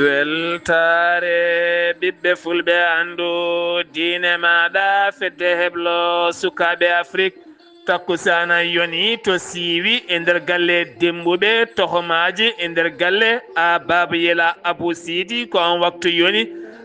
weltare ɓiɓɓe fulɓe andu diine maɗa fedde heblo sukaɓe Afrique takkusana yoni to siiwi e nder galle dembuɓe tohomaji e nder galle a Baba Yela Abou Sidi ko on waktu yoni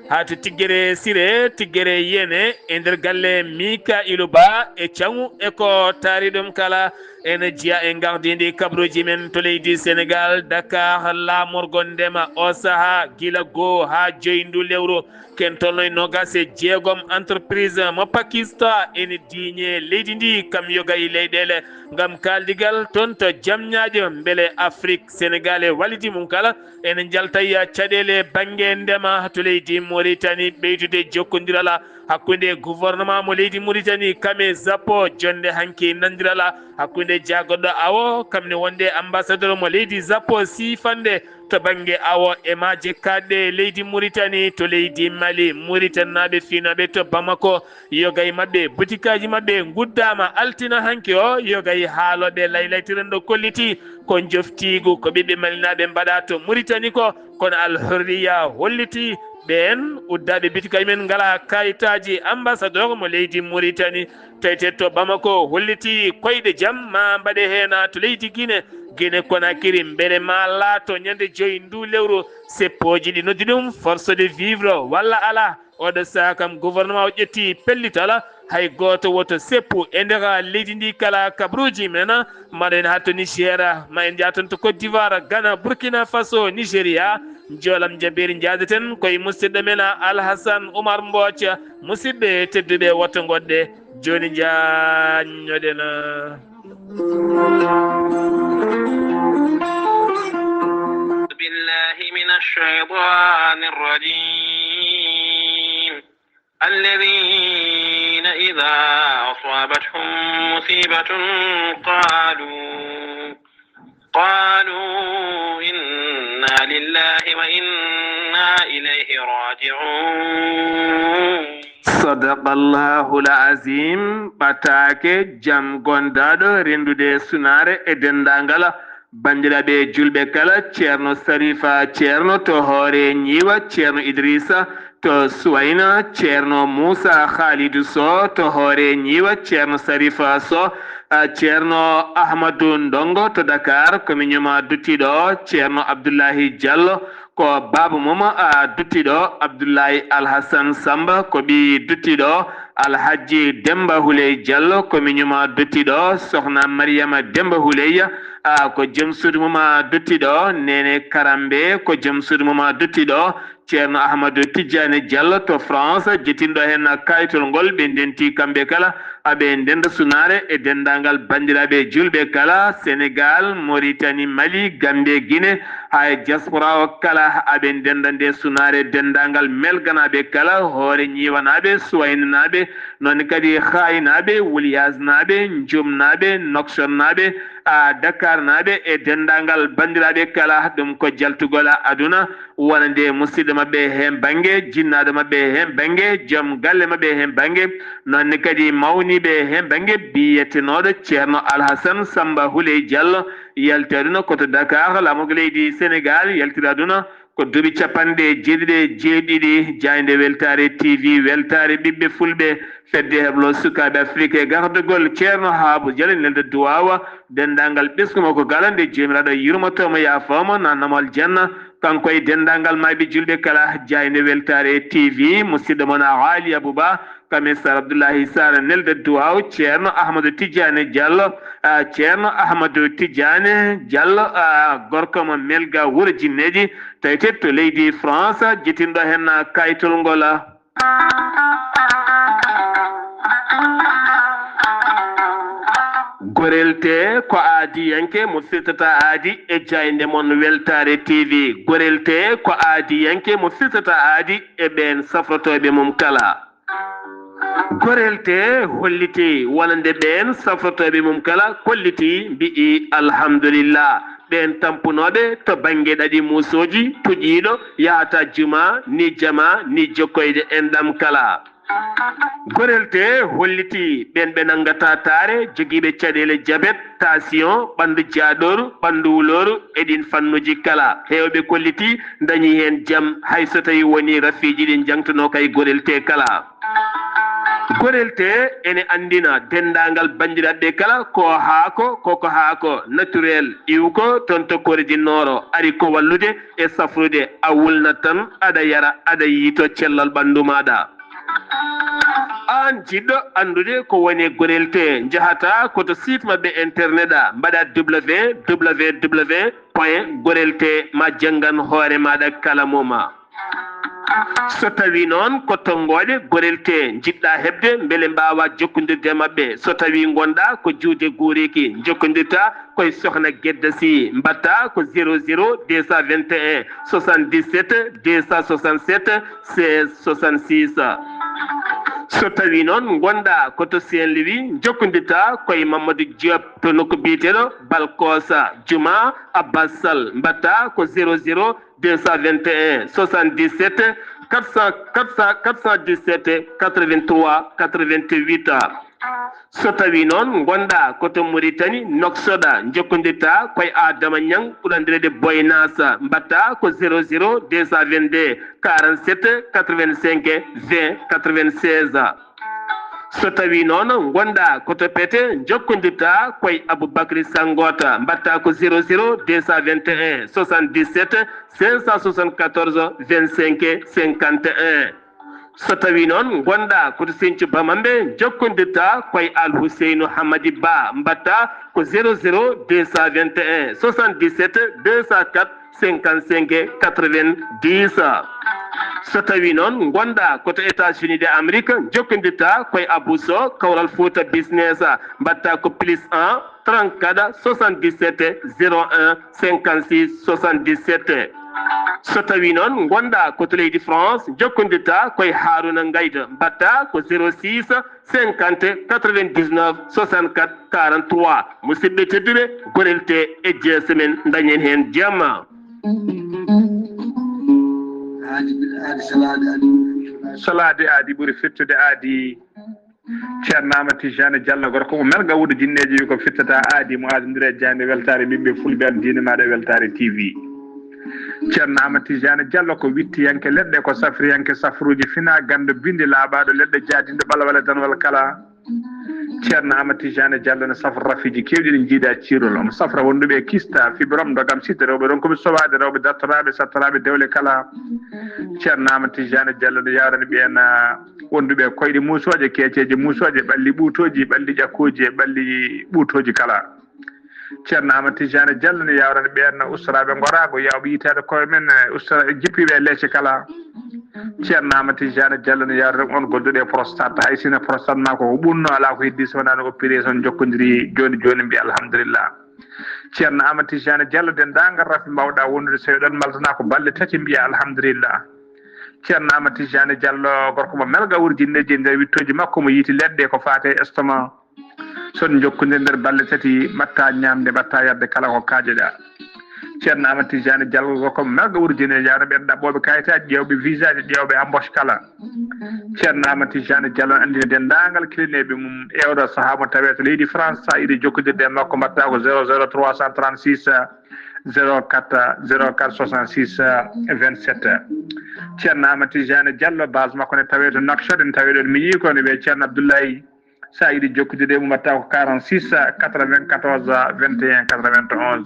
hatu tiggere sire tiggere yene e nder galle Mikailou Ba e cangu eko taari ɗum kala ene jiya e gardidi kabruji men to leydi Sénégal Dakar lamorgo ndema o saaha gila goo ha joyindu lewru ken tolnoy nogas e jeegom entreprise mo Pakistan ene diiñe leydi ndi kam yoga e leyɗele gam kaldigal toon to jamñaƴo beele Afrique Sénégal e walidi mum kala ene jaltaya caɗele banggue ndema to leydi Mauritanie ɓeydude jokkodirala hakkude gouvernement mo leydi Mauritanie kame zappo jonde hanki nandirala hakkude jagoɗɗo awo kamne wonde ambassadeur mo leydi zappo sifande to banggue awo e maje kadɗe leydi Mauritanie to leydi Mali Mauritanie naɓe finaɓe to Bamako yogay mabɓe butikaji mabɓe guddama altina hanki o yogay haaloɓe laylaytiren ɗo kolliti ko joftigu ko ɓiɓɓe malinaɓe mbaɗa to Mauritanie ko kono Al Hurriya holliti ɓen uddaɓe bitikaji men ngala kayitaji ambassadeur mo leydi Mauritanie tawete to Bamako holliti koyɗe jaam ma mbaɗe hen to leydi Guinée Conakry beele ma laato ñande joyi ndu lewru seppoji ɗi noddi ɗum force de vivre walla ala oɗo saaha kam gouvernement o ƴetti pellitala hay goto woto seppu e nder leydi ndi kala kabruji men maɗa en hatto Niger ma en jaton to Côte d'Ivoire Ghana Burkina Faso Nigéria jolam jabiri jaadeten koye musidɗo men Alhassane Oumar Mbodj musidɓe tedduɓe wotto goɗɗe joni jañoɗen بالله من الشيطان الرجيم الذين إذا أصابتهم مصيبة قالوا إنا لله وإنا إليه راجعون صدق الله العظيم batake jam gondaɗo rendude sunare e dendangala bandiraɓe julɓe kala ceerno Sarifa ceerno to hoore ñiwa ceerno Idrissa to Suwayna ceerno Moussa Khalidou Sow to hoore ñiwa ceerno Sarifa Sow ceerno Ahmadou Ndongo to Dakar komi ñuma duttiɗo ceerno Abdoulahi Diallo ko baba moma duttiɗo Abdoulaye Alhassane Samba ko ɓi duttiɗo Alhaji Demba Houley Diallo komi ñuma duttiɗo sohna Mariama Demba Houleya ko joom suudu muma duttiɗo Nene Karambe ko joom suudu muma duttiɗo ceerno Ahmadou Tidiane Diallo to France jettinɗo hen kayitol ngol ɓe ndenti kamɓe kala aɓe ndenda sunare e dendagal bandiraɓe julɓe kala Sénégal Mauritanie Mali Gambie Guinée hay diaspora o kala aɓe ndenda nde sunare dendagal melganaɓe kala hoore ñiwanaɓe suwaynanaɓe noon kadi haynaɓe wulyasnaɓe jumnaɓe noksornaɓe Dakar naɓe e dendagal bandiraɓe kala ɗum ko jaltugol aduna wonande musidɗo mabɓe hen banggue jinnaɗo mabɓe hen banggue joom galle mabɓe hen banggue nonne kadi mawniɓe hen banggue biyetenoɗo ceerno Alhassane Samba Houley Diallo yalti aduna koto Dakar lamogo leydi Sénégal yaltiri aduna ko duuɓi capanɗe jeeɗiɗi jayde weltare TV weltare ɓiɓɓe fulɓe fedde heblo sukaɓe Afrique e gardugol ceerno Haabou Diallo nelde duwawa dendagal ɓesgumo ko galande jomiraɗo yurmotomo yafoma nannamal janna kanko e dendagal mayɓe julɓe kala jayde weltare TV musidɗo moon Ali Abouba kame Sar Abdoulahi Sara nelde duwaw ceerno Ahmadou Tidiane Diallo ceerno Ahmadou Tidiane Diallo gorko mo melga wuuro jinneji tawete to leydi France jettinɗo hen kayitol ngol gorelte ko aadiyanke mo firtata aadi e jayde mon weltare TV gorelte ko aadiyanke mo firtata aadi e ɓen safrotoɓe mum kala gorelte holliti wonande ɓen safrotoɓe mum kala kolliti mbi'i alhamdulillah ɓen tampunoɓe to banggue ɗaɗi musoji tuƴiɗo yahata juma ni jama ni jokkoyde enɗam kala gorelte holliti ɓen ɓe nangata taare jogiiɓe caɗele jabet tension ɓandu jaaɗoru ɓandu wuloru eɗin fannuji kala heewɓe kolliti dañi hen jaam hay so tawi woni rafiji ɗin jangtuno kay gorelte kala gorelte ene andina dendagal bandiraɓe kala ko haako koko haako naturel iwko toon to kordi nooro ari ko wallude e safrude a wulnat tan aɗa yara aɗa yiito cellal ɓandu maɗa an jiɗɗo andude ko woni gorelte jahata koto site mabɓe internet a mbaɗa www.gorelte ma janggan hoore maɗa kala moma so tawi noon ko tongoɗe gorelte jiɗɗa hebde beele mbawa jokkodirde mabɓe so tawi gonɗa ko juude guuriki jokkodirta koye sohna Guedda Sy mbatta ko 00 221 77 267 16 66 so tawi noon gonɗa koto Saint-Louis jokkodirta koye Mamadou Diop to nokku biyeteɗo Balkosa Juma Abbas Sall mbatta ko 00 221 77 417 83 88 so tawi noon gonɗa koto Mauritanie Noksoɗa jokkodirta koye Adama Niang ɓurandirede Boynasa mbatta ko 00 222 47 85 20 96 so tawi noon gonɗa koto Pété jokkodirta koye Aboubacry Sangota mbatta ko 00 221 77 574 25 51 so tawi noon gonɗa koto Sinthiou Bamamɓe jokkodirta koye Al Houseynou Hamadi Ba mbatta ko 00 221 77 204 55 90 so tawi noon gonɗa koto États-Unis de Amérique jokkodirta koye Abousso Kawral Fouta Business mbatta ko +1 34 77 01 56 77 so tawi noon gonɗa koto leydi France jokkodirta koye Harouna Ngayda mbatta ko 06 50 99 64 43 musidɓe tedduɓe gorelte e jeese men dañen hen jamma salade aadi ɓuuri fittude aadi ceerno Amadou Tijani Diallo gorko mo melga wuudo jinneji wi ko fittata aadi mo adodiri e jande weltare ɓiɓɓe fulɓe aldine maɗa weltare TV ceerno Amadou Tijani Diallo ko wittiyanke leɗɗe ko safriyanke safruji fina gando binde laaɓaɗo leɗɗe jaadinde ɓalwala danwal kala ceerno Amadou Tijani Diallo ne safra rafiji kewɗi ɗi jiiɗa cirol omo safra wonduɓe kista fibrom dogam sidde rewɓe ɗon koɓe sowaade rewɓe dattoraɓe sattoraɓe dewle kala ceerno Amadou Tijani Diallo ne yawrani ɓen wonduɓe koyɗe musoje keeceje musoje ɓalli ɓuutoji ɓalli ƴakkoji e ɓalli ɓuutoji kala ceerno Amadou Tijani Diallo ne yawrani ɓen ustaraɓe gorago yawɓe yitede koye men ustora jippiɓe leecce kala ceerno Amadou Tijani Diallo ne yawrani on golduɗe e prostate hay sino prostate ma ko ɓurno ala ko heddi so wonano opération jokkodiri joni joni mbiya alhamdulillah ceerno Amadou Tijani Diallo dendagal rafi mbawɗa wondude so ɗon maltana ko balle tati mbiya alhamdulillah ceerno Amadou Tijani Diallo gorko mo melga wurjinneji nder wittoji makko mo yiiti leɗɗe ko fate estomac son jokkodiri nder balle tati mbatta ñamde mbatta yadde kala ko kaajeɗa ceerno Amadou Tijani Diallo gorko mo melga wurjinneji yawno ɓen ɗaɓɓoɓe kayitaji ƴewɓe visa ji ƴewɓe embauche kala ceerno Amadou Tijani Diallo andina dendagal kilineɓe mum ewɗo saaha mo tawe to leydi France sa yiiɗi jokkodirde e makko mbatta ko 00 336 04 04 66 27 ceerno Amadou Tijani Diallo base makko ne tawe to Nouakchott ne tawe ɗon mi yii ko ne wiye ceerno Abdoulaye sa yiiɗi jokkodirde mum mbatta ko 46 94 21 91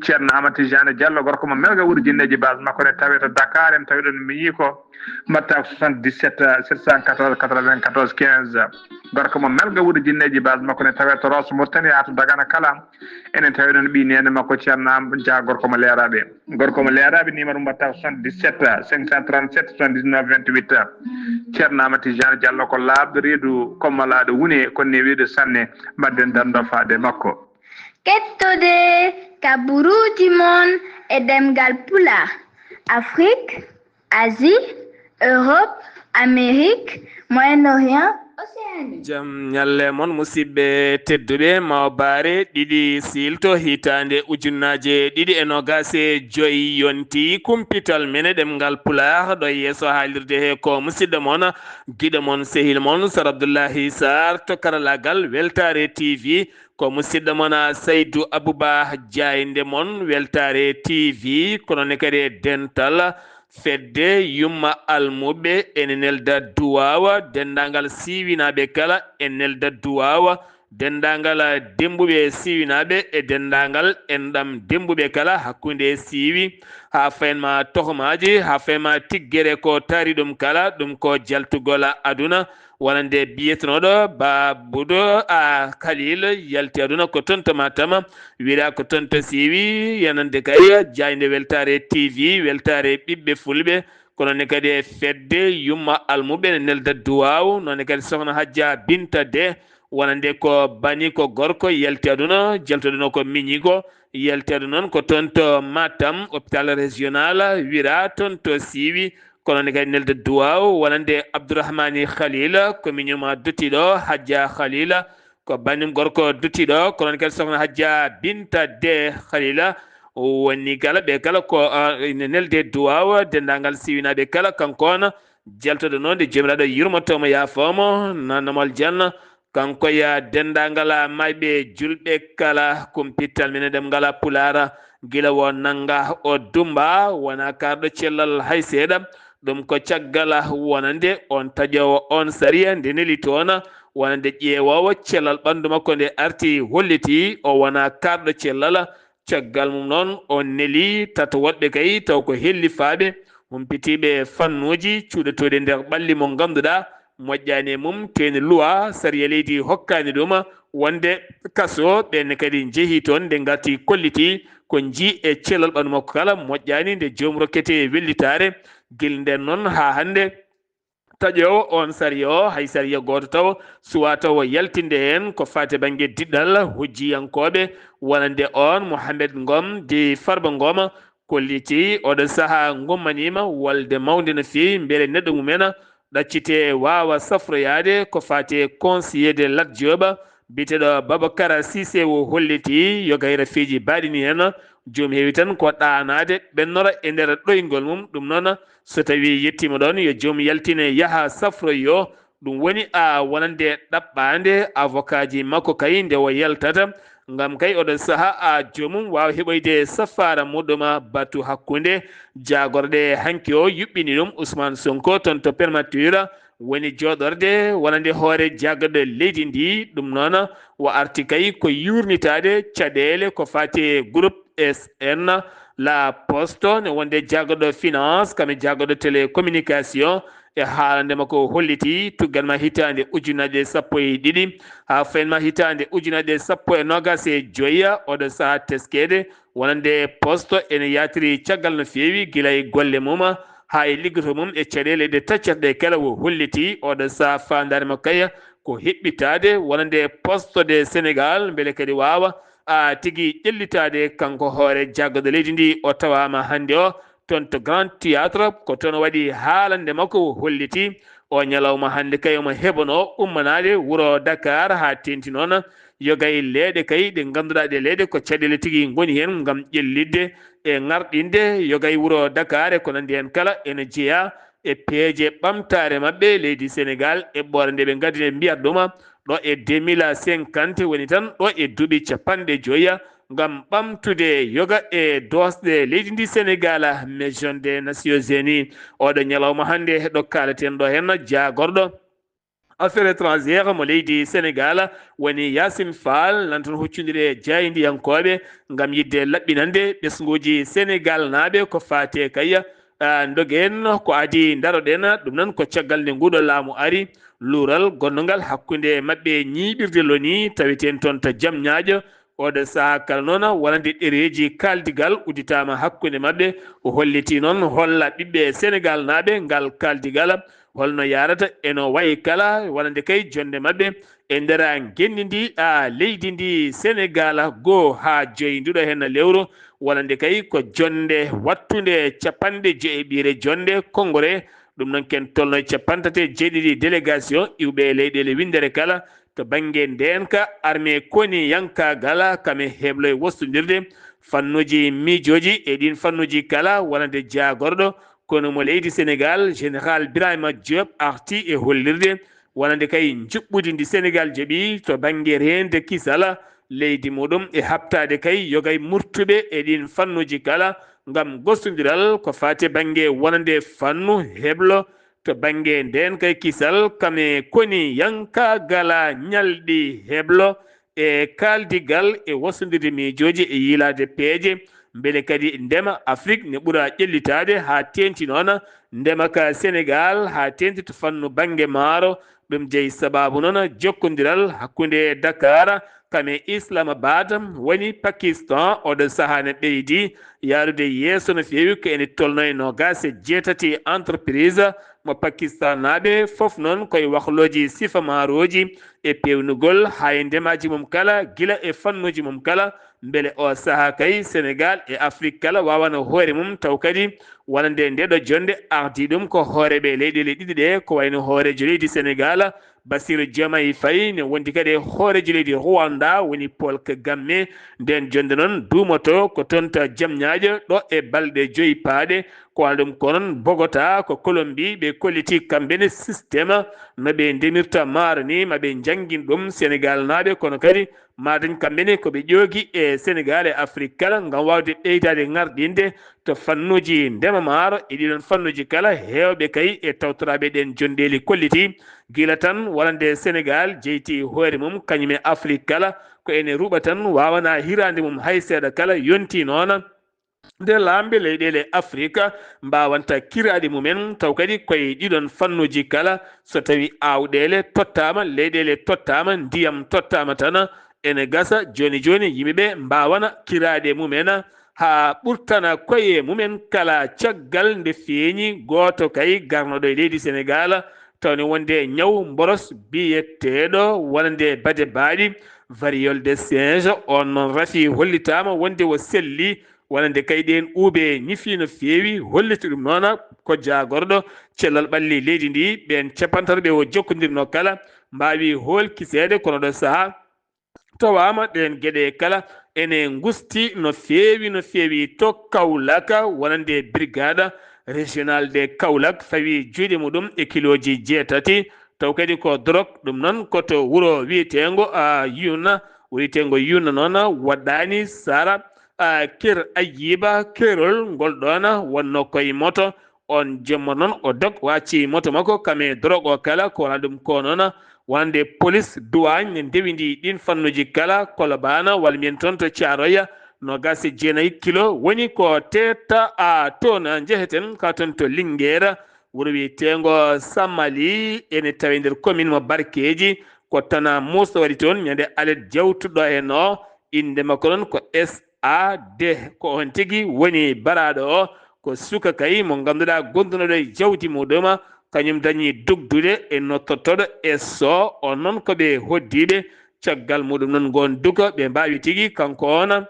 ceerno Amadou Tijani Diallo gorko mo melga wurjinneji base makko ne tawe to Dakar en tawi ɗon mi yii ko mbatta ko 77 714 94 15 gorko mo melga wurjinneji base makko ne tawe to Rosso Mauritanie ha to Dagana kala enen tawi ɗon ɓi nene makko ceerno Amadou Dia gorko mo leeraɓe numéro mbatta ko 77 537 79 28 ceerno Amadou Tijani Diallo ko laaɓɗo reedu kommalaɗo wune konne wiide sanne mbadden dando faade makko kettude kaburuji mon e demgal pula Afrique, Asie, Europe, Amérique, Moyen-Orient, Océanie. jam nyalle mon musidɓe tedduɓe mawbare ɗiɗi silto hitande ujunnaje ɗiɗi e nogase joyi yonti kumpital mene ɗemgal pular ɗo yeeso haalirde he ko musidɗo moon giɗo moon sehil moon Sar Abdoullahi Sarr to karallagal Weltare TV ko musidɗo moon Saydou Abouba Diaynde moon Weltare TV kono ne kadi dental fedde yumma almuɓe ene nelda duwawa dendagal siwinaɓe kala e nelda duwawa dendagal dembuɓe siwinaɓe e dendagal enɗam dembuɓe kala hakkude siwi ha faynma tohmaji ha faynma tiggere ko taari ɗum kala ɗum ko jaltugol aduna wonande biyetenoɗo Baboudo a Khalil yalti aduna ko toon to Matam wiira ko toon to siiwi yanande kay Diaynde Weltare TV weltare ɓiɓɓe fulɓe kono ne kadi e fedde yumma almuɓe ne nelda duwaw nonne kadi sohna Hadja Binta de wonande ko bani ko gorko yalti aduna jaltoɗuno ko miñigo yalti aduna noon ko toon to Matam hôpital régional wiira toon to siiwi kono ne kadi nelde duwaw wonande Abdourahmani Khalil ko miñuma duttiɗo Hadja Khalila ko banim gorko duttiɗo kono ne kadi sohna Hadja Binta de Khalila woni kala ɓe kala ko ne nelde duwaw dendagal siwinaɓe kala kankon jaltoɗo noon de jomiraɗo yurmotomo yafomo nanamol janna kanko ya dendagal mayɓe julɓe kala kumpittal mine ɗemgal pulara gila wo nanga o dumba wona karɗo cellal hay seeɗa ɗum ko caggal wonande on taƴowo on sariya nde neli toon wonande ƴeewowo cellal ɓandu makko nde arti holliti o wona karɗo cellal caggal mum noon on neli tato woɗɓe kay taw ko hellifaɓe humpitiɓe fannuji cuuɗotoɗe nder ɓalli mo ganduɗa moƴƴani e mum teni loi sariya leydi hokkani ɗum wonde kaso ɓenne kadi jeehi toon nde garti kolliti ko jii e cellal ɓandu makko kala moƴƴani nde joomum rokkete wellitare guel nden noon ha hande taƴowo on sariya o hay sariya goto taw suwa taw yaltinde hen ko fate banggue diɗɗal hojjiyankoɓe wonande on Mouhamed Ngom di Farba Ngom kolliti oɗo saaha gummanima wolde mawde no fewi beele neɗɗo mumen ɗaccite wawa safroyade ko fate conseiller de Lat Diop biteɗo Babacar Cissé o holliti yo gayra feeji baɗini hen joom heewi tan ko ɗanade ɓennora e nder ɗoygol mum ɗum noon so tawi yettima ɗon yo joom yaltine yaaha safroyo ɗum woni a wonande ɗaɓɓade avocat ji makko kay nde o yaltata ngam kay oɗo saaha a joomum wawa heɓoyde safara muɗum batu hakkude jagorɗe hanki o yuɓɓini ɗum Ousmane Sonko toon to permature woni joɗorde wonande hoore jagorɗo leydi ndi ɗum noon o arti kay ko yurnitade caɗele ko fati groupe SN La Poste ne wonde jagorɗo finance kame jagorɗo télécommunication e haalande makko holliti tugganma hitande ujunnaje sappo e ɗiɗi ha faynma hitande ujunnaje sappo e nogas e joyya oɗo saaha teskede wonande poste ene yatiri caggal no fewi guila e golle mum ha e liggoto mum e caɗele ɗe taccateɗe kala o holliti oɗo saaha fandare makko kay ko heɓɓitade wonande poste de Sénégal beele kadi wawa a tigui ƴellitade kanko hoore jaggoɗo leydi ndi o tawama hande o toon to Grand Théâtre ko toon waɗi haalande makko holliti o ñalawma hande kay omo heɓano ummanade wuuro Dakar ha tenti noon yogay leeɗe kay ɗe ganduɗa ɗe leeɗe ko caɗele tigui goni hen gam ƴellidde e ŋarɗinde yogay wuuro Dakar e ko nandi hen kala ene jeeya e peeje ɓamtare mabɓe leydi Sénégal e ɓoore nde ɓe gaddi mbiyat ɗum ɗo e 2050 woni tan ɗo e duuɓi capanɗe joyya ngam ɓamtude yoga e dosɗe leydi ndi Sénégal maison des Nations Unies oɗo ñalawma hande ɗo kalaten ɗo hen jagorɗo affaire étrangère mo leydi Sénégal woni Yassine Fall nan toon huccudire jaydiyankoɓe ngam yidde laɓɓinande ɓesguji Sénégal naaɓe ko fate kay dogen ko adi daroɗen ɗum noon ko caggal nde nguɗo laamu ari luural gonnogal hakkude mabɓe ñiɓirde loni tawiten toon to Diamniadio oɗo saaha kala noon wonande ɗereji kaldigal udditama hakkude mabɓe o holliti noon holla ɓiɓɓe Sénégal naaɓe ngal kaldigal holno yarata eno wayi kala wonande kay jonde mabɓe e nder genndi ndi leydi ndi Sénégal goo ha joyinduɗo hen lewru wonande kay ko jonde wattude capanɗe joyi ɓiire jonde kongore ɗum noon ken tolno capantate jeeɗiɗi délégation iwɓe leyɗele windere kala to banggue ndenka armée koni yankagala kame heblo e wostodirde fannuji miijoji e ɗin fannuji kala wonande jagorɗo kono mo leydi Sénégal général Birahima Diop arti e hollirde wonande kay juɓɓudi ndi Sénégal jooɓi to banggue rende kisala leydi muɗum e habtade kay yogay murtuɓe e ɗin fannuji kala ngam gostodiral ko fate banggue wonande fannu heblo to banggue nden kay kisal kame koni yanka gala ñalɗi heblo e kaldigal e wosodirde miijoji e yiilade peeje beele kadi ndema Afrique ne ɓuura ƴellitade ha tenti noon ndema ka Sénégal ha tenti to fannu banggue maaro ɗum jeeyi sababu noon jokkodiral hakkude Dakar kame Islamabad woni Pakistan oɗo saaha ne ɓeydi yaarude yeeso no feewi ko ene tolno e nogas e jeetati entreprise mo Pakistan naaɓe fof noon koye wahloji sifa maaroji e pewnugol ha e ndemaji mum kala gila e fannuji mum kala beele o saaha kay Sénégal e Afrique kala wawana hoore mum taw kadi wonande ndeɗo jonde ardi ɗum ko hooreɓe leyɗele ɗiɗi ɗe ko wayno hoorejo leydi Sénégal Bassirou Diomaye Faye ne wondi kadi e hoorejo leydi Rwanda woni Paul Kagame nden jonde noon duumoto ko toon to Diamniadio ɗo e balɗe 5 paaɗe ko wano ɗum ko noon Bogota ko Colombie ɓe kolliti kamɓene systéme no ɓe ndemirta maaro ni maɓe jangguin ɗum Sénégal naaɓe kono kadi madañ kamɓene koɓe ƴoogi e Sénégal e Afrique kala ngam wawde ɓeydade ngarɗinde to fannuji ndema maaro e ɗiɗon fannuji kala hewɓe kay e tawtoraɓe ɗen jondeli kolliti gila tan wonande Sénégal jeyti hoore mum kañum e Afrique kala ko ene ruɓa tan wawana hirande mum hay seeɗa kala yonti noon nde lambe leyɗele Afrique mbawanta kiraɗe mumen taw kadi koye ɗiɗon fannuji kala so tawi awɗele tottama leyɗele tottama ndiyam tottama tan ene gasa joni joni yimɓeɓe mbawana kiraɗe mumen ha ɓurtana koye mumen kala caggal nde feeñi goto kay garnoɗo e leydi Sénégal tawne wonde ñaw mboros biyeteɗo wonande bade baɗi variole de singe on noon rafi hollitama wonde wo selli wonande kay ɗen uuɓe ñifi no feewi holliti ɗum noon ko jagorɗo cellal ɓalli leydi ndi ɓen capantato o jokkodirno kala mbawi holkisede kono ɗo saaha tawama ɗen gueɗe kala ene gusti no feewi to Kaolack wonande brigade régional de Kaolack fawi juuɗe muɗum e kiloji 6 taw kadi ko drogue ɗum noon koto wuuro wiyetengo yuna wiyetengo yuna noon waɗɗani sara ker Ayiba kerol ngol ɗon wonno koye moto on jemmo noon o dog wacci moto makko kame drogue o kala ko wona ɗum ko noon wonde police douane ne ndewidi ɗin fannuji kala Kolobane walla mbiyen toon to Thiaroye no gasi 9 kilo woni ko teta toon jeheten ka toon to Linguére wuro wiyetengo Samali ene tawi nder commune mo Barkeji ko tana Moussa waɗi toon ñande alet jawtuɗo hen o inde makko noon ko SAD ko on tigui woni baraɗo o ko suka kay mo ganduɗa gondunoɗo e jawdi muɗum kañum dañi dugdude e nottotoɗo eso on noon koɓe hoddiɓe caggal muɗum noon gon duga ɓe mbawi tigui kanko on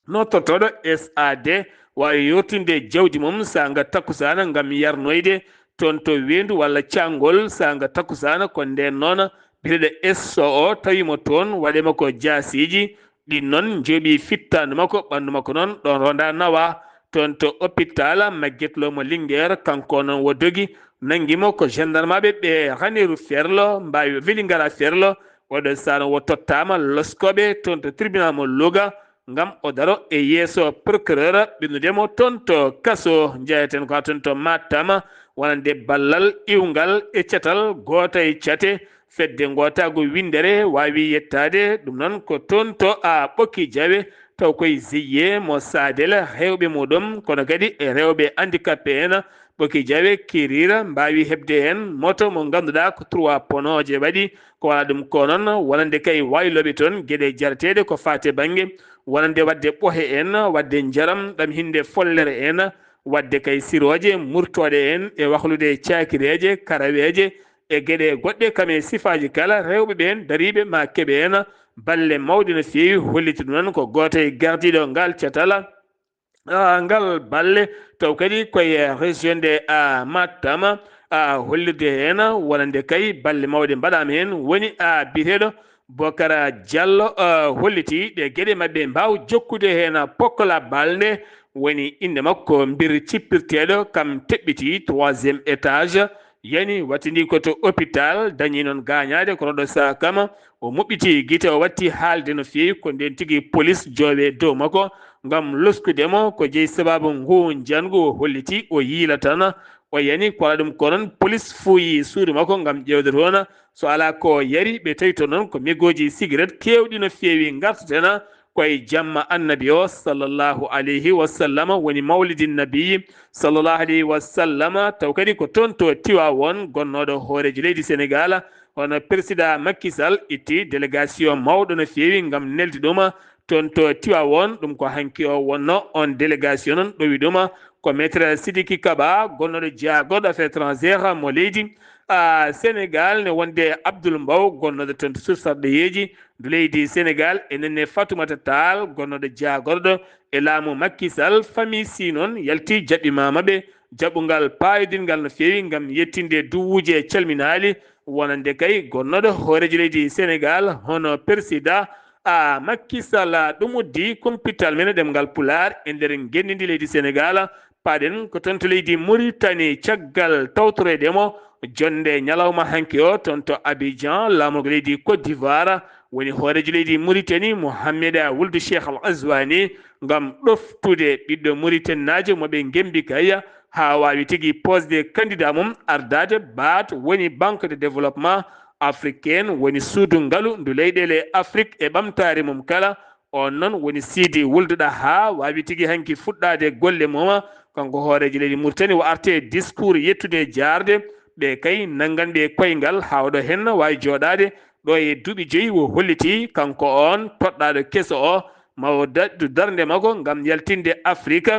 nottotoɗo SAD wawi yurtinde jawdi mum sanga takkusana ngam yarnoyde toon to wendu walla cangol sanga takkusana ko nden noon bireɗo eso o tawimo toon waɗema ko jasiji ɗin noon jooɓi fittande makko ɓandu makko noon ɗon ronda nawa toon to hôpital Magatte Lô mo Linguére kanko noon wo dogi nanguimo ko gendarme ɓe Ranérou Ferlo mbawi weli ngara Ferlo oɗo sano wo tottama loskoɓe toon to tribunal mo Louga ngam o daro e yeeso procureur ɓinnudemo toon to kaso jeyeten ko toon to Matam wonande ballal iwgal e cetal goto e cate fedde gotago windere wawi yettade ɗum noon ko toon to ɓokki jawe taw koye Ziye mo Sadel rewɓe muɗum kono kadi e rewɓe handicapé en ɓokki jawe kirira mbawi hebde hen moto mo ganduɗa ko 3 ponoje waɗi ko wona ɗum ko noon wonande kay wayloɓe toon gueɗe jarateɗe ko fate banggue wonande wadde ɓohe en wadde jaram ɗam hinde follere en wadde kay siroje murtoɗe en e wahlude cakireje karaweje e gueɗe goɗɗe kame sifaji kala rewɓe ɓen dariɓe ma keeɓe en balle mawɗe no fewi holliti ɗum noon ko goto e gardiɗo ngal catala ngal balle taw kadi koye région de Matam hollirde hen wonande kay balle mawɗe mbaɗama hen woni biteɗo Bocara Diallo holliti ɗe gueɗe mabɓe mbaw jokkude hen pokkola balde woni inde makko mbir cippirteɗo kam teɓɓiti 3e étage yani wattidi koto hôpital dañi noon gañade kono ɗo saaha kama o moɓɓiti guite o watti haalde no fewi ko nden tigui police jooɓe dow makko ngam loskudemo ko jeeyi sababu ngu jangu holliti o yiila tan o yani ko waɗa ɗum ko noon police fuuyi suudu makko ngam ƴewde toon so ala ko yari ɓe tawi to noon ko mégoji cigarette kewɗi no fewi gartatena koye jamma annabi o sallllahu alayhi wa sallam woni mawlidi nabiyi sallllahu alayhi wa sallam taw kadi ko toon to Tiwawon gonnoɗo hoorejo leydi Sénégal hono président Macky Sall itti délégation mawɗo no fewi ngam neldi ɗum toon to Tiwawon ɗum ko hanki o wonno on délégation noon ɗowi ɗum ko maître Sidiki Kaba gonnoɗo jaagoɗo affaires étrangére mo leydi Sénégal ne wonde Abdoul Mbow gonnoɗo toon to sursarɗoyeji ndu leydi Sénégal enenne Fatoumata Tall gonnoɗo jagorɗo e laamu Macky Sall famille si noon yalti jaɓɓimamaɓe jaɓɓugal payodingal no fewi ngam yettinde duwuji e calminali wonande kay gonnoɗo hoorejo leydi Sénégal hono président Macky Sall ɗum uddi kumpital men ɗemgal Pulaar e nder gendidi leydi Sénégal paɗen ko toon to leydi Mauritanie caggal tawtoreɗemo jonde ñalawma hanki o toon to Abidjan laamugo leydi Côte d'Ivoire woni hoorejo leydi Mauritanie Mohamed Wuld Cheikh Al Azwani ngam ɗoftude ɓiɗɗo Mauritanie najo moɓe gembi kaya ha wawi tigui posde candidat mum ardade BAD woni banque de développement africaine woni suudu ngaalu ndu leyɗele Afrique e ɓamtare mum kala on noon woni Sidi wulduɗa ha wawi tigui hanki fuɗɗade golle mum kanko hoorejo leydi Mauritanie o arte discours yettude jarde ɓe kay nanganɓe koyngal hawɗo hen wawi joɗade ɗo e duuɓi 5 o holliti kanko on toɗɗaɗo keso o mawo daddu darde makko ngam yaltinde Afrique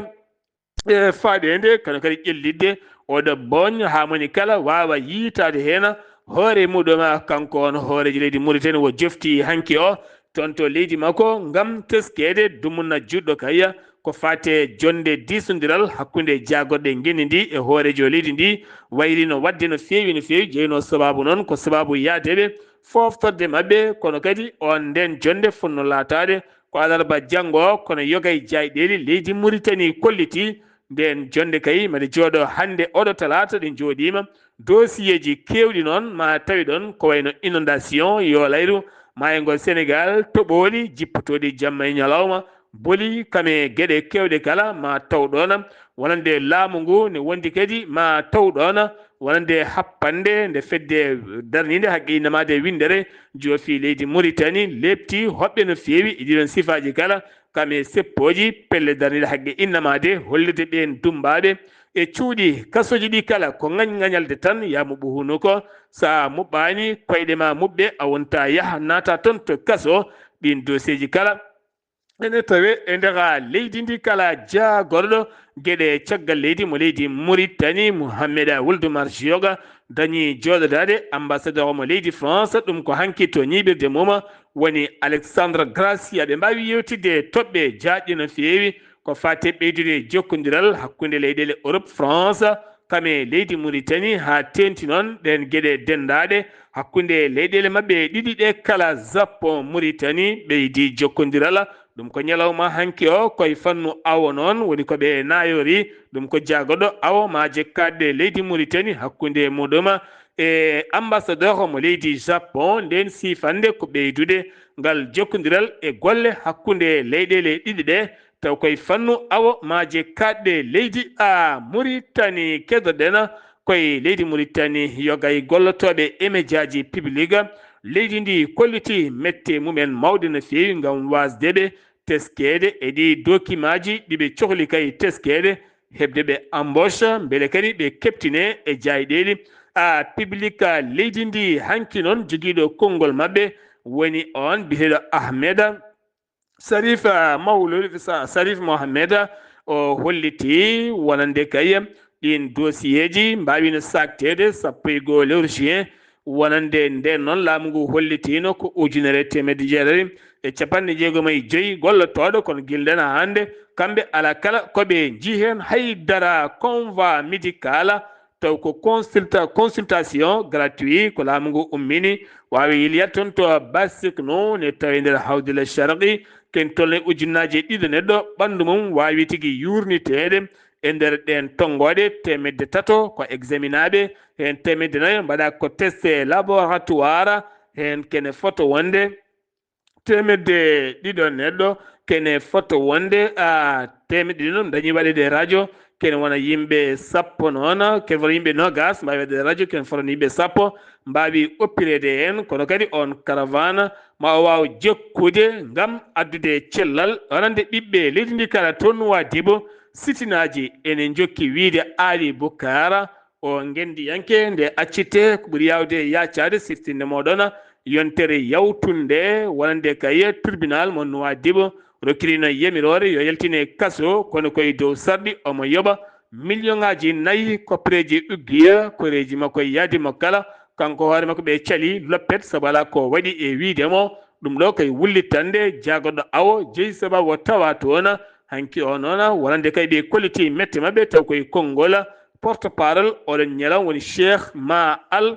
faɗede kono kadi ƴellidde oɗo boñ ha moni kala wawa yiitade hen hoore muɗum kanko on hoorejo leydi Mauritanie o jofti hanki o toon to leydi makko ngam teskede dumunna juɗɗo kaya ko fate jonde disodiral hakkude jagorɗe ngenni ndi e hoorejo leydi ndi wayri no wadde no fewi jeyno sababu noon ko sababu yaadeɓe foftorde mabɓe kono kadi on nden jonde fonno latade ko alarba janggo kono yogay jayɗeli leydi Mauritanie kolliti nden jonde kay made jooɗo hande oɗo talata ɗe jooɗima dossier ji kewɗi noon ma tawi ɗon ko wayno inondation yo layru mayngol Sénégal toɓoli jippotoɗi jamma e ñalawma boli kame gueɗe kewɗe kala ma taw ɗon wonande laamu ngu ne wondi kadi ma taw ɗon wonande happande nde fedde darnide haqqe innamade windere joofi leydi Mauritanie lepti hoɓɓe no fewi e ɗiɗon sifaji kala kame seppoji pelle darnide haqqe innamade hollirde ɓen dumbaɓe e cuuɗi kasoji ɗi kala ko ŋañalde tan yamo ɓuhuno ko sa muɓɓani koyɗe ma muɓɓe a wonta yaaha naata toon to kaso ɗin dossier ji kala ene tawe e nder leydi ndi kala jagorɗo gueɗe caggal leydi mo leydi Mauritanie Mohamed Wuld Marchioga dañi joɗodade ambassadeur mo leydi France ɗum ko hanki to ñiɓirde mum woni Alexandre Gracia ɓe mbawi yewtidde toɓɓe jaƴƴe no fewi ko fate ɓeydude jokkodiral hakkude leyɗele Europe France kame leydi Mauritanie ha tenti noon ɗen gueɗe dendaɗe hakkude leyɗele mabɓe ɗiɗi ɗe kala Japon Mauritanie ɓeydi jokkodiral ɗum ko ñalawma hanki o koye fannu awo noon woni koɓe nayori ɗum ko jagoɗo awo ma jekkadde leydi Mauritanie hakkude muɗum e ambassadeur mo leydi Japon nden sifande ko ɓeydude ngal jokkodiral e golle hakkude leyɗele ɗiɗi ɗe taw koye fannu awo ma jekkadde leydi Mauritanie keddoɗen koye leydi Mauritanie yogay gollotoɓe e médiaji publique leydi ndi kolliti mette mumen mawde no fewi ngam wasdeɓe teskede e ɗi document ji ɗiɓe cohli kay teskede hebde ɓe embauche beele kadi ɓe keptine e jayɗeli public leydi ndi hanki noon joguiɗo konngol mabɓe woni on biyeteɗo Ahmed Sarif Mawlud Sarif Mohamed o holliti wonande kay ɗin dossier ji mbawino saktede 1 lewru juin wonande nden noon laamu ngu hollitino ko 1,700 e capanɗe jeegom e joyi gollotoɗo kono gilɗen hande kamɓe ala kala koɓe jii hen haydara convoi médical taw ko consultation gratuit ko laamu ngu ummini wawi yiliyat toon to basique no ne tawi nder hawdila sharqi ken tolne ujunnaji ɗiɗi neɗɗo ɓandu mum wawi tigui yurniteɗe e nder ɗen tongoɗe temedde tato ko examinaɓe hen temedde nayyo mbaɗa ko test laboratoire hen kene foto wonde temedde ɗiɗo neɗɗo kene foto wonde temedde ɗiɗo dañi waɗede radio kene wona yimɓe sappo noon kene wona yimɓe nogas mbawi waɗede radio kene fotani yimɓe sappo mbawi oppirede hen kono kadi on caravane ma o waw jokkude gam addude cellal onande ɓiɓɓe leydi ndi kala toon Nouadhibou sitinaji ene jokki wiide Ali Boukara o gendiyanke nde accite ko ɓuuri yawde yaccade siftinde moɗon yontere yawtunde wonande kaye tribunal mo Nouadhibou rokkirino yamirore yo yaltine kaso kono koye dow sarɗi omo yoɓa million ngaji 4 koppereji uggiya koreji makko yaadimo kala kanko hoore makko ɓe cali loppet sabu ala ko waɗi e wiidemo ɗum ɗo kay wullitande jagoɗɗo awo jeeyi sababu o tawa toon hanki o noon wonande kay ɓe kolliti mette mabɓe taw koye konngol porte parole oɗon ñalam woni cheikh ma al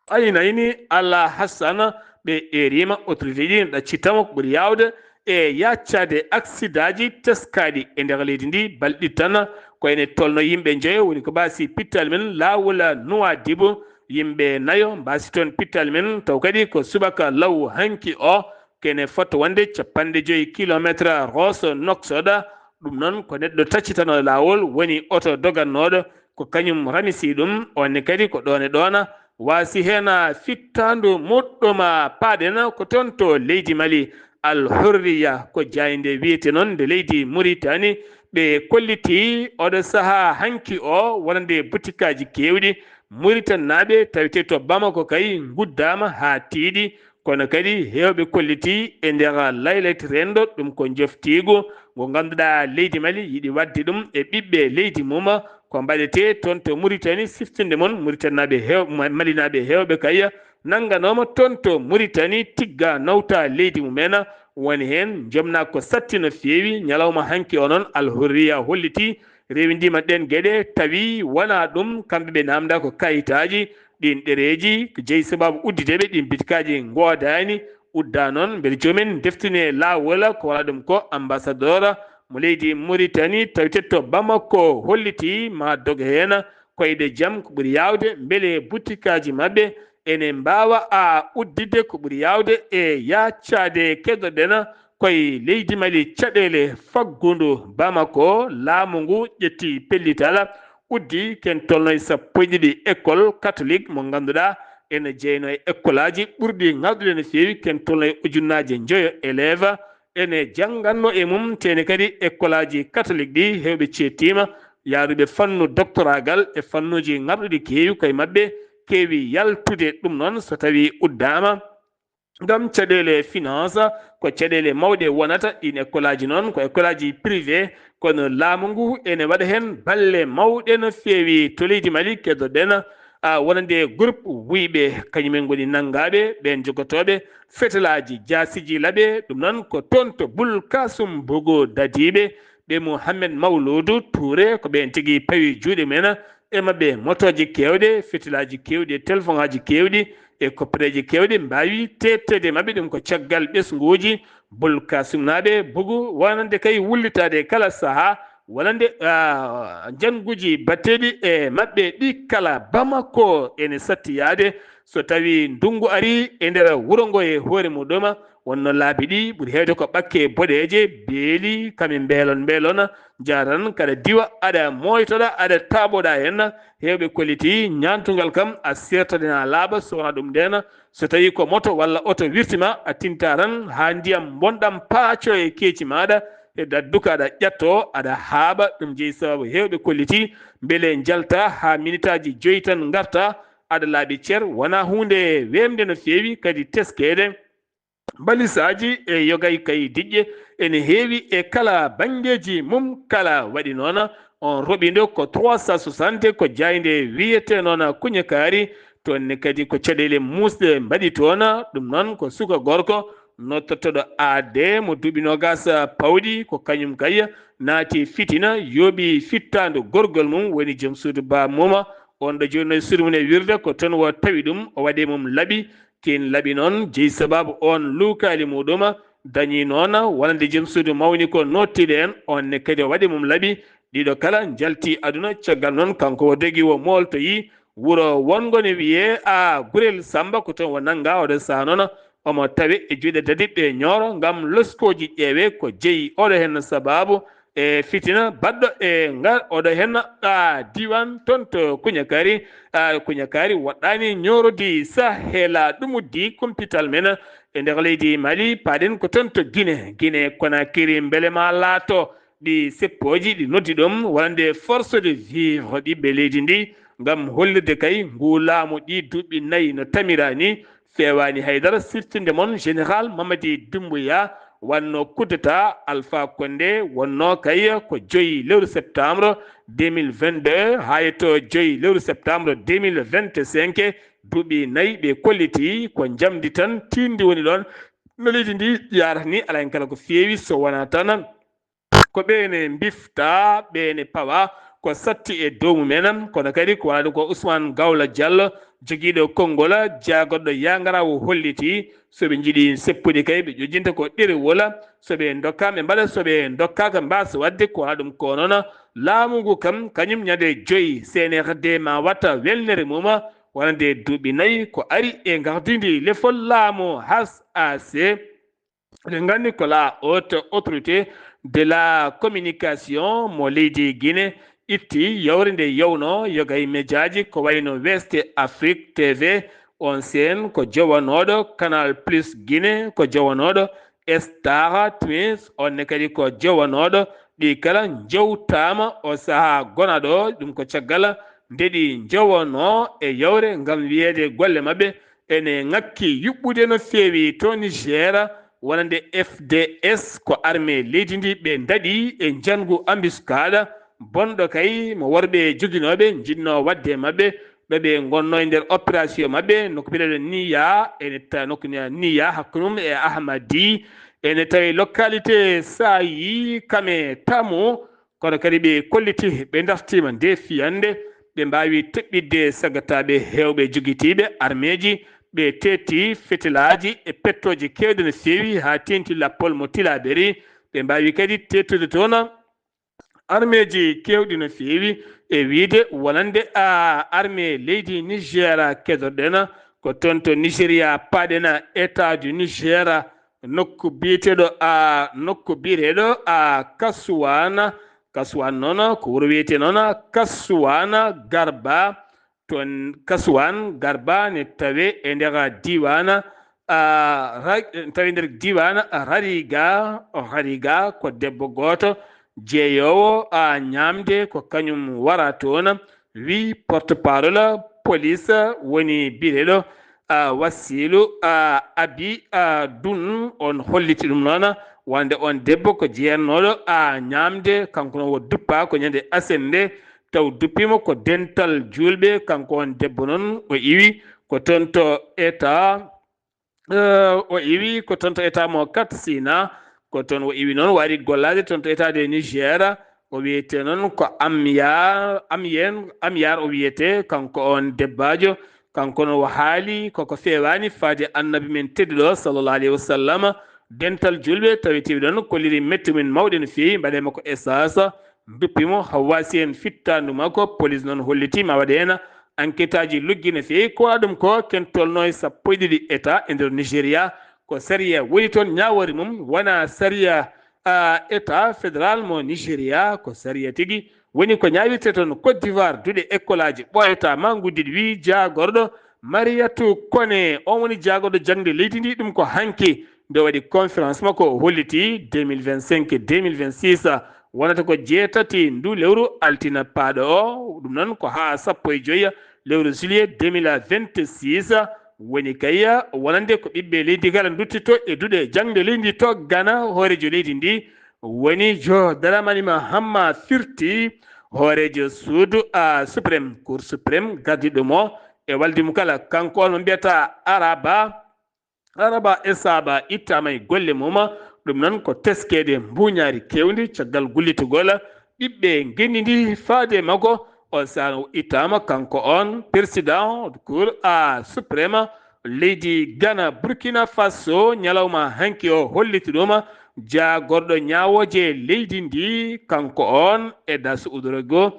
aynayni Allah Hassan ɓe erima autorité ɗi ɗaccitamo ko ɓuuri yawde e yaccade accident ji teskaɗi e nder leydi ndi balɗi tan ko ene tolno yimɓe joyo woni ko mbasi pittal men lawol Nouadhibou yimɓe nayo mbasi toon pittal men taw kadi ko subaka law hanki o kene foto wonde 50 kilométre Rosso Nouakchott ɗum noon ko neɗɗo taccitano lawol woni auto dogannoɗo ko kañum ramisi ɗum onne kadi ko ɗon e ɗon wasi hen fittandu moɗɗoma paaɗen ko toon to leydi Mali Al Hurriya ko jayinde wiyete noon nde leydi Mauritanie ɓe kolliti oɗo saaha hanki o wonande butikaji kewɗi Mauritanie naɓe tawite to Bamako kay guddama ha tiiɗi kono kadi hewɓe kolliti e nder laylati rendo ɗum ko joftigu ngo ganduɗa leydi Mali yiɗi wadde ɗum e ɓiɓɓe leydi mum ko mbaɗete toon to Mauritanie siftinde moon Mauritanie naɓe Mali naɓe hewɓe kay nanganoma toon to Mauritanie tigga nawta leydi mumen woni hen jomna ko satti no feewi ñalawma hanki o noon Al Hurriya holliti rewidima ɗen gueɗe tawi wona ɗum kamɓe ɓe namda ko kayitaji ɗin ɗereji ko jeeyi sababu uddideɓe ɗin bitikaji godani udda noon beele jomumen deftine lawol ko wala ɗum ko ambassadeur mo leydi Mauritanie tawite to Bamako holliti ma doga hen koyɗe jaam ko ɓuuri yawde beele butikaji mabɓe ene mbawa uddide ko ɓuuri yawde e yaccade keddoɗen koye leydi Mali caɗele faggudu Bamako laamu ngu ƴetti pellital uddi ken tolno e 1 école catholique mo ganduɗa ene jeyno e école aji ɓurɗi ngaldude no feewi ken tolno e ujunnaje 9 élève ene jangganno e mum tene kadi école aji catholique ɗi hewɓe cettima yaaruɓe fannu doctoragal e fannuji ngarɗuɗi keewi koye mabɓe keewi yaltude ɗum noon so tawi uddama ngam caɗele finance ko caɗele mawɗe wonata ɗin école aji noon ko école aji privé kono laamu ngu ene waɗa hen balle mawɗe no feewi to leydi Mali keddoɗen wonande groupe wuyɓe kañumen goni nanggaɓe ɓen jogotoɓe fetelaji jasiji laɓe ɗum noon ko toon to Boul Kassoum Bogo dadiɓe ɓe Mouhamed Mawloudou Touré ko ɓen tigui pawi juuɗe men e mabɓe motoji kewɗe fetilaji kewɗi téléphone aji kewɗi e koppereji kewɗe mbawi tettede mabɓe ɗum ko caggal ɓesguji Boul Kassoum naɓe Bougou wonande kay wullitade kala saaha wonande janguji batteɗi e mabɓe ɗi kala Bamako ene sattiyade so tawi ndungu ari e nder wuuro ngo e hoore muɗum wonno laabi ɗi ɓuuri hewde ko ɓakke boɗeje beeli kamin beelon jaran kada diwa aɗa moytoɗa aɗa taɓoɗa hen hewɓe kolliti ñantugal kam a sertadena laaɓa sowona ɗum nden so tawi ko moto walla auto wirtima a tinta tan ha ndiyam bonɗam paaco e keeci maɗa e dadduka aɗa ƴatto aɗa haaɓa ɗum jeeyi sababu hewɓe kolliti beele jalta ha minute aji 5 tan garta aɗa laaɓi ceer wona hunde wemde no feewi kadi teskede balisaji e yogay kay diƴƴe ene heewi e kala bangeji mum kala waɗi noon on roɓindo ko 360 ko jayde wiyete noon kuña kaari toonne kadi ko caɗele musɗe mbaɗi toon ɗum noon ko suka gorko nottotoɗo ade mo duuɓi nogas pawɗi ko kañum kay naati fitina yooɓi fittandu gorgol mum woni joom suudu ba moma on ɗo joni no suudu mum e wirde ko tan wo tawi ɗum o waɗi mum laaɓi ken laaɓi noon jeeyi sababu on luukali muɗum dañi noon wonande joom suudu mawni ko nottiɗo en onne kadi o waɗi mum laaɓi ɗiɗo kala jalti aduna caggal noon kanko o dogui o moltoyi wuro wongo ne wiye gurel samba ko tan o nanga oɗo saha noon omo tawi e juuɗe dadiɓɓe ñooro gam loskoji ƴeewe ko jeeyi oɗo hen sababu e fitina baɗɗo e ngar oɗo hen diwan toon to kuñakari kuñakari woɗɗani ñorodi sahela ɗum uddi kumpital men e nder leydi Mali paɗen ko toon to Guinée Conakry beele ma laato ɗi seppoji ɗi noddi ɗum wonande force de vivre ɓiɓɓe leydi ndi gam hollirde kay ngu laamu ɗi duuɓi 4 no tamira ni fewani haydara siftinde moon général Mamadi Doumbouya wanno kuddata Alpha Condé wonno kay ko 5 lewru septembre 2022 hayto 5 lewru septembre 2025 duuɓi 4 ɓe kolliti ko jamdi tan tindi woni ɗon no leydi ndi yarata ni ala hen kala ko feewi so wona tan ko ɓeene bifta ɓeene pawa ko satti e dow mumen kono kadi ko waɗi ko Ousmane Gawla Diallo joguiɗo konngol jagoɗɗo yangara o holliti soɓe jiiɗi seppude kay ɓe ƴojjinta ko ɗerewol soɓe dokka ɓe mbaɗa soɓe dokkaka mbasa wadde ko waɗa ɗum ko noon laamu ngu kam kañum ñande 5 CNRD ma watta welnere mum wonande duuɓi 4 ko ari e gardidi lefol laamu HAC eɗen gandi ko la haute autorité de la communication mo leydi Guinée itti yawre nde yawno yoga e médiaji ko wayno West Afrique TV on sen ko jowanoɗo Canal Plus Guinée ko jowanoɗo Star Twins onne kadi ko jowanoɗo ɗi kala jewtama o saaha gonaɗo ɗum ko caggal nde ɗi jowano e yawre gam wiyede golle mabɓe ene ngakki yuɓɓude no feewi to Niger wonande FDS ko armée leydi ndi ɓe daɗi e jangu embuscade bonɗo kay mo worɓe joguinoɓe jinno wadde mabɓe ɓeɓe gonno e nder opération mabɓe noko mbiɗeɗo niya ene noko niya hakkunum e Ahmadi ene tawi localité Sayi Kame Tamu kono kadi ɓe kolliti ɓe dartima nde fiyande ɓe mbawi teɓɓidde sagataɓe hewɓe joguitiɓe armée ji ɓe tetti fetilaji e pettoji kewɗe no feewi ha tenti lappol mo Tilaberi ɓe mbawi kadi tettude toon armée ji kewɗi no feewi e wiide wonande armée leydi Niger kedorɗen ko toon to Nigéria paɗen état du Niger nokku biyeteɗo Kasuwan noon ko wuro wiyete noon Kasuwan Garba toon Kasuwan Garba ne tawe e nder diwan tawi nder diwan Hariga ko debbo goto jeeyowo ñamde ko kañum wara toon wi porte parole police woni bireɗo Wassilu Abi Dun on holliti ɗum noon wonde on debbo ko jeernoɗo ñamde kanko noon wo duppa ko ñande asende taw duppima ko dental julɓe kanko on debbo noon o iwi ko toon to état mo Katsina ko toon o iwi noon waɗi gollade toon to état de Niger o wiyete noon ko Amyar o wiyete kanko on debbajo kanko no o haali koko fewani faade annabi men tedduɗo sallallahu alayhi wa sallam dental julɓe tawitiɓe ɗon kolliri metti men mawɗe no feewi mbaɗema ko essence duppimo hawwasi hen fittandu makko police noon holliti ma waɗe hen enquête aji luggi no feewi ko waɗa ɗum ko ken tolno e 12 état e nder Nigéria ko saria woni toon ñawori mum wona saria état fédéral mo Nigéria ko saria tigui woni ko ñawirte toon Côte d'Ivoire duuɗe école aji ɓoyata ma guddiɗi wi jagorɗo Mariatou Kone on woni jagorɗo jangde leydi ndi ɗum ko hanki nde waɗi conférence makko holliti 2025 2026 wonata ko 6 ndu lewru altina paaɗo o ɗum noon ko ha 15 lewru juillet 2026 woni kay wonande ko ɓiɓɓe leydi kala duttito e duuɗe jangde leydi to Ghana hoorejo leydi ndi woni Jo Dramani Mahama firti hoorejo suudu suprême cour suprême gardiɗo mo e waldimo kala kanko on mo mbiyata Araba araba esaba ittamay golle muma ɗum noon ko teskede mbuñaari kewndi caggal gullitogola ɓiɓɓe gendidi faade makko o sa ittama kanko on président cour a suprême leydi Ghana Burkina Faso ñalawma hanki o holliti ɗuma jagorɗo ñawoje leydi ndi kanko on e dasu udorogo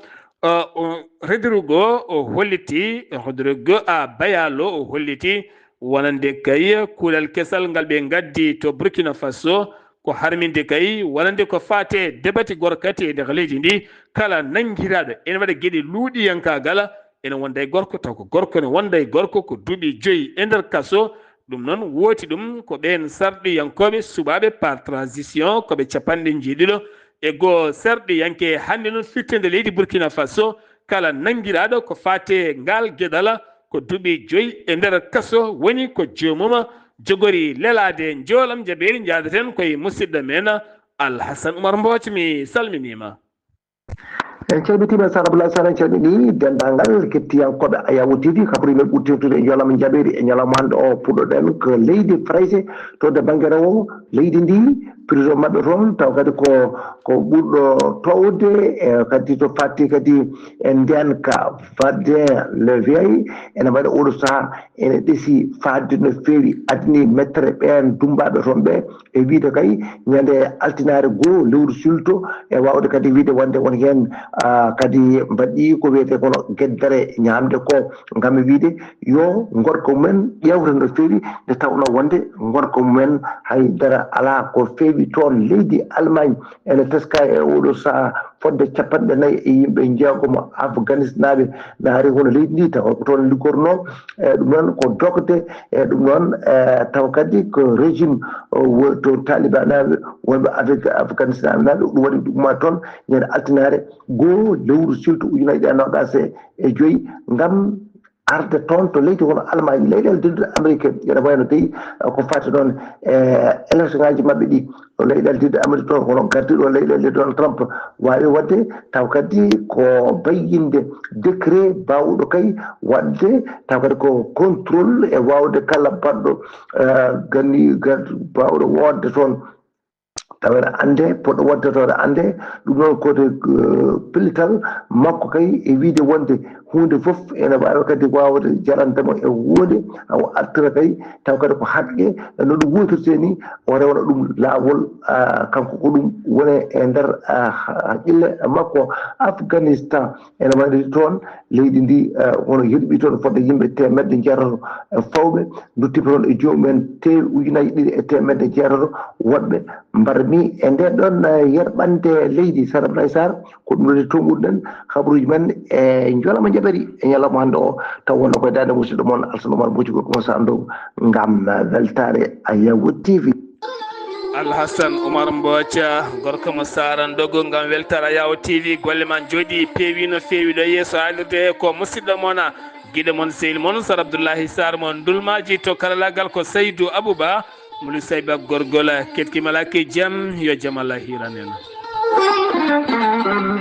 redirugo o holliti redirugo a bayalo o holliti wonande kay kulal kesal ngal ɓe gaddi to Burkina Faso ko harminde kay wonande ko fate debati gorkati e nder leydi ndi kala nangiraɗo ene waɗa gueɗe luuɗiyankagal ene wonda e gorko taw ko gorko ne wonda e gorko ko duuɓi 5 e nder kaso ɗum noon wooti ɗum ko ɓen sarɗiyankoɓe suɓaɓe par transition koɓe capanɗe jeeɗiɗo e goo sarɗiyanke hande noon firtede leydi Burkina Faso kala nangiraɗo ko fate ngal gueɗala ko duuɓi 5 e nder kaso woni ko joomuma jogori lelade joolam jaɓeri jaadaten koye musidɗo men Alhasan Oumar Mbooco mi salminima. en calmitima sarabula sara calmini dendagal kettiyankoɓe Ayawu TV kabri men ɓurtirtude e ñalama jaɓeri e ñalama hande o puɗɗoɗen ko leydi Frayse to de banggue rewo leydi ndi prison mabɓe toon taw kadi ko ɓurɗo towde e kadi to fatti kadi e ndenka fadde le vieille ene waɗa oɗo saaha ene ɗeesi fadde no feewi adni mettere ɓen dumbaɓe toon ɓe e wiide kay ñande altinare goho lewru sulto e wawde kadi wiide wonde won hen kadi mbaɗi ko wiyete kono gueddere ñamde ko gam wiide yo gorko mumen ƴewre no feewi nde tawno wonde gorko mumen haydara ala ko feewi toon leydi Allemagne ene teska e oɗo saaha fodde 40 e yimɓe jeegomo Afganistanaɓe naari hono leydi ndi taw ko toon liggorno e ɗum noon ko dokde e ɗum noon taw kadi ko régime to talibanaɓe wonɓe Afganistanaɓe naɓe ɗum waɗi ɗumma toon ñande altinare goho lewru sultu ujunnaje ɗe nogas e 5 ngam arde toon to leydi hono Allemagne leyɗele dilde Amérique ene wayno tawi ko fati noon élection ngaji mabɓe ɗi leyɗele dilde Amérique toon hono gardiɗo leyɗele Donald Trump wawi wadde taw kadi ko bayyinde décret bawɗo kay wadde taw kadi ko contrôle e wawde kala baɗɗo bawɗo wodde toon tawene ande poɗɗo waddetode ande ɗum noon kote pellital makko kay e wiide wonde hunde fof ene wawi kadi wawde jarandemo e woode o artira kay taw kadi ko haqqe no ɗum wotirte ni o rewna ɗum laawol kanko ko ɗum wone e nder haqqille makko Afghanistan ene waɗi toon leydi ndi wono yeɗɓi toon fodde yimɓe temedde jeetato fawɓe duttiɓe toon e jomumen ujunaje 2 e temedde jeetato woɗɓe mbarmi e nden ɗon yerɓande leydi Sarablaye Sarr ko ɗum woni tonguɗen habaruji men e jolama jaɓeri e ñalawma hande o taw wonno koye dande musidɗo moon Alsane Oumar Mbooco ko ɗum sa andu ngam weltare Ayawu TV. Alhasan Oumar Mbooco gorko mo sarandogo ngam weltare Ayawu TV golle man jooɗi peewi no feewi ɗo yeeso haalirde ko musidɗo moon guiɗo moon sehil moon Sar Abdoullahi Sarr moon dulmaji to karallagal ko Seydou Abouba Mouly Sayba gorgol ketkimala ke jaam yo jaam Allah hiranen.